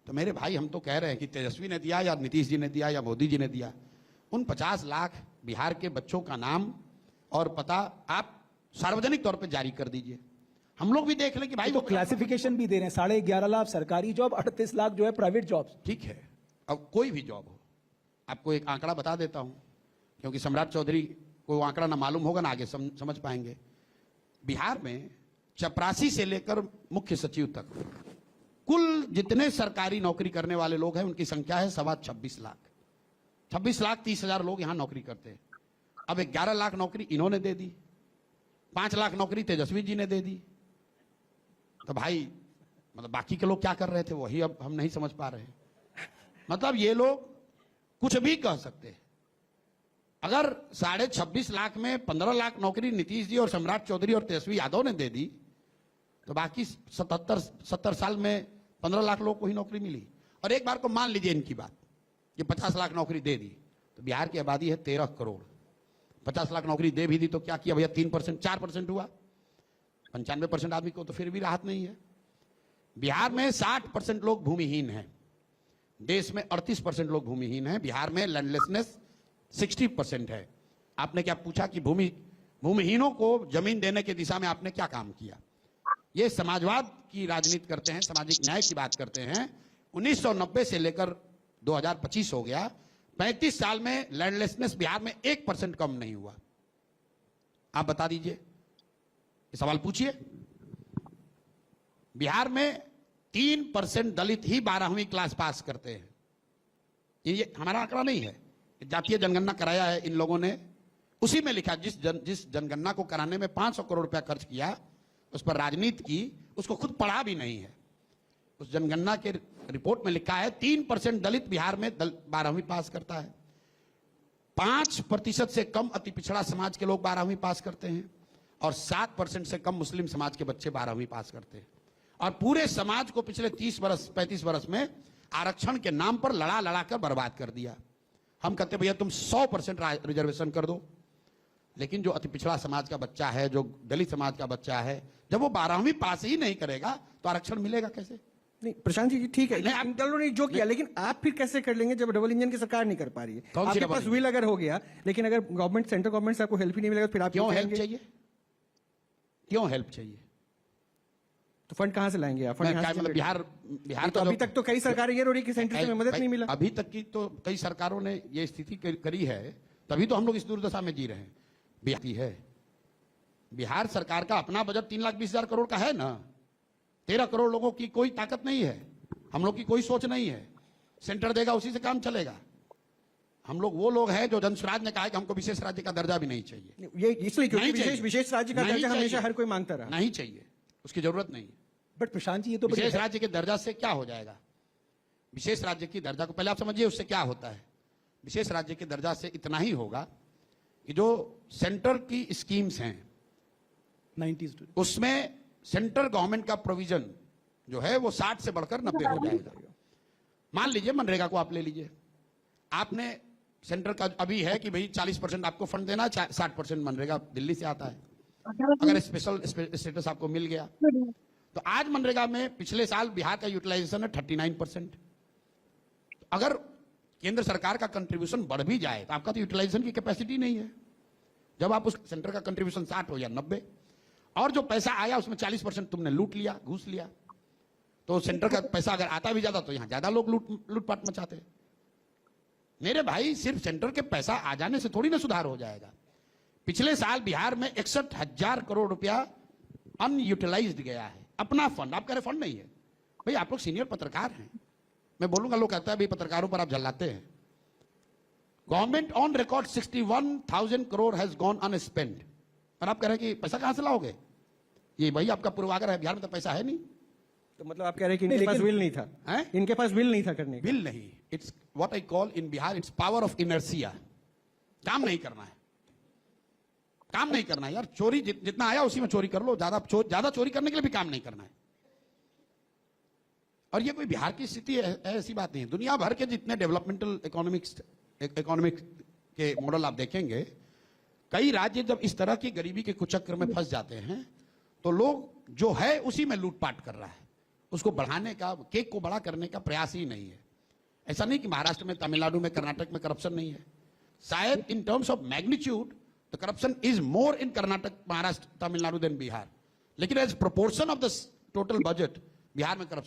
तो मेरे भाई हम तो कह रहे हैं कि तेजस्वी ने दिया या नीतीश जी ने दिया या मोदी जी ने दिया, उन 50 लाख बिहार के बच्चों का नाम और पता आप सार्वजनिक तौर पे जारी कर दीजिए, हम लोग भी देख लें कि भाई तो क्लासिफिकेशन भी दे रहे हैं, 11.5 लाख सरकारी जॉब, 38 लाख जो है प्राइवेट जॉब। ठीक है, अब कोई भी जॉब हो, आपको एक आंकड़ा बता देता हूं, क्योंकि सम्राट चौधरी को आंकड़ा ना मालूम होगा ना आगे समझ पाएंगे। बिहार में चपरासी से लेकर मुख्य सचिव तक कुल जितने सरकारी नौकरी करने वाले लोग हैं उनकी संख्या है 26 लाख। 26 लाख 30,000 लोग यहां नौकरी करते हैं। अब 11 लाख नौकरी इन्होंने दे दी, 5 लाख नौकरी तेजस्वी जी ने दे दी। तो भाई मतलब बाकी के लोग क्या कर रहे थे वही अब हम नहीं समझ पा रहे। मतलब ये लोग कुछ भी कह सकते हैं। अगर 26.5 लाख में 15 लाख नौकरी नीतीश जी और सम्राट चौधरी और तेजस्वी यादव ने दे दी, तो बाकी 70 साल में 15 लाख लोग को ही नौकरी मिली। और एक बार को मान लीजिए इनकी बात, ये 50 लाख नौकरी दे दी, तो बिहार की आबादी है 13 करोड़। 50 लाख नौकरी दे भी दी तो क्या किया भैया, 3% 4% हुआ, 95% आदमी को तो फिर भी राहत नहीं है। बिहार में 60% लोग भूमिहीन हैं, देश में 38% लोग भूमिहीन हैं, बिहार में लैंडलेसनेस 60% है। आपने क्या पूछा कि भूमिहीनों को जमीन देने की दिशा में आपने क्या काम किया? ये समाजवाद की राजनीति करते हैं, सामाजिक न्याय की बात करते हैं। 1990 से लेकर 2025 हो गया, 35 साल में लैंडलेसनेस बिहार में 1% कम नहीं हुआ। आप बता दीजिए, सवाल पूछिए। बिहार में 3% दलित ही 12वीं क्लास पास करते हैं। ये हमारा आंकड़ा नहीं है, जातीय जनगणना कराया है इन लोगों ने, उसी में लिखा जिस जनगणना को कराने में 500 करोड़ रुपया खर्च किया, उस पर राजनीति की, उसको खुद पढ़ा भी नहीं है। उस जनगणना के रिपोर्ट में लिखा है 3% दलित बिहार में 12वीं पास करता है, 5% से कम अति पिछड़ा समाज के लोग 12वीं पास करते हैं, और 7% से कम मुस्लिम समाज के बच्चे 12वीं पास करते हैं। और पूरे समाज को पिछले 35 वर्ष में आरक्षण के नाम पर लड़ा लड़ा कर बर्बाद कर दिया। हम कहते भैया तुम 100% रिजर्वेशन कर दो, लेकिन जो अति पिछड़ा समाज का बच्चा है, जो दलित समाज का बच्चा है, जब वो 12वीं पास ही नहीं करेगा तो आरक्षण मिलेगा कैसे? नहीं प्रशांत जी ठीक है, नहीं जो किया, लेकिन आप फिर कैसे कर लेंगे जब डबल इंजन की सरकार नहीं कर पा रही है? आपके पास व्हील अगर हो गया, लेकिन अगर गवर्नमेंट सेंट्रल गवर्नमेंट से आपको हेल्प ही नहीं मिलेगा, फिर आप क्यों हेल्प चाहिए? क्यों हेल्प चाहिए? तो फंड कहां से लाएंगे आप? मतलब बिहार तो अभी तक तो कई सरकारें ये रो रही कि सेंटर से मदद नहीं मिला। अभी तक की तो कई सरकारों ने ये स्थिति करी है, तभी तो हम लोग इस दुर्दशा में जी रहे हैं। बिहार सरकार का अपना बजट 3,20,000 करोड़ का है ना। 13 करोड़ लोगों की कोई ताकत नहीं है, हम लोग की कोई सोच नहीं है। सेंटर देगा उसी से काम चलेगा। हम लोग वो लोग हैं जो जनसुराज ने कहा कि हमको विशेष राज्य का दर्जा भी नहीं चाहिए। ये इसलिए क्योंकि विशेष राज्य का दर्जा हमेशा हर कोई मांगता रहा। नहीं चाहिए, उसकी जरूरत नहीं है। बट प्रशांत जी ये तो विशेष राज्य के दर्जा से क्या हो जाएगा? विशेष राज्य की दर्जा को पहले आप समझिए, उससे क्या होता है। विशेष राज्य के दर्जा से इतना ही होगा कि जो सेंटर की स्कीम्स हैं 90s उसमें सेंट्रल गवर्नमेंट का प्रोविजन जो है वो 60 से बढ़कर 90 हो जाएगा। मान लीजिए मनरेगा को आप ले लीजिए, आपने सेंटर का अभी है कि भाई 40% आपको फंड देना, 60% मनरेगा दिल्ली से आता है। अगर स्पेशल स्टेटस आपको मिल गया तो आज मनरेगा में पिछले साल बिहार का यूटिलाइजेशन है 39%। अगर केंद्र सरकार का कंट्रीब्यूशन बढ़ भी जाए तो आपका तो यूटिलाइजेशन की कैपेसिटी नहीं है। जब आप उस सेंटर का कंट्रीब्यूशन 60 हो या 90, और जो पैसा आया उसमें 40% तुमने लूट लिया, घूस लिया, तो सेंटर का पैसा अगर आता भी ज्यादा तो यहां ज्यादा लोग लूटपाट मचाते। मेरे भाई सिर्फ सेंटर के पैसा आ जाने से थोड़ी ना सुधार हो जाएगा। पिछले साल बिहार में 61,000 करोड़ रुपया अनयूटिलाइज्ड गया है, अपना फंड। आप कह रहे फंड नहीं है, भाई आप लोग सीनियर पत्रकार हैं, मैं बोलूंगा, लोग कहता है भाई पत्रकारों पर आप झल्लाते हैं। Government on record 61,000 crore has gone unspent, और आप कह रहे हैं कि पैसा कहां से लाओगे? ये भाई आपका पूर्वाग्रह है, बिहार में तो पैसा है नहीं। तो मतलब आप कह रहे हैं कि इनके पास विल नहीं था? इनके पास विल नहीं था करने का? विल नहीं, it's what I call in Bihar it's power of inertia. काम नहीं करना है, काम नहीं करना है यार। चोरी जितना आया उसी में चोरी कर लो, ज्यादा चोरी करने के लिए भी काम नहीं करना है। और ये कोई बिहार की स्थिति है ऐसी बात नहीं है। दुनिया भर के जितने डेवलपमेंटल इकोनॉमिक के मॉडल आप देखेंगे, कई राज्य जब इस तरह की गरीबी के कुचक्र में फंस जाते हैं तो लोग जो है उसी में लूटपाट कर रहा है, उसको बढ़ाने का, केक को बड़ा करने का प्रयास ही नहीं है। ऐसा नहीं कि महाराष्ट्र में, तमिलनाडु में, कर्नाटक में करप्शन नहीं है। शायद in terms of magnitude the corruption is more in Karnataka, Maharashtra, Tamil Nadu than Bihar, लेकिन as proportion of the total budget Bihar में करप्शन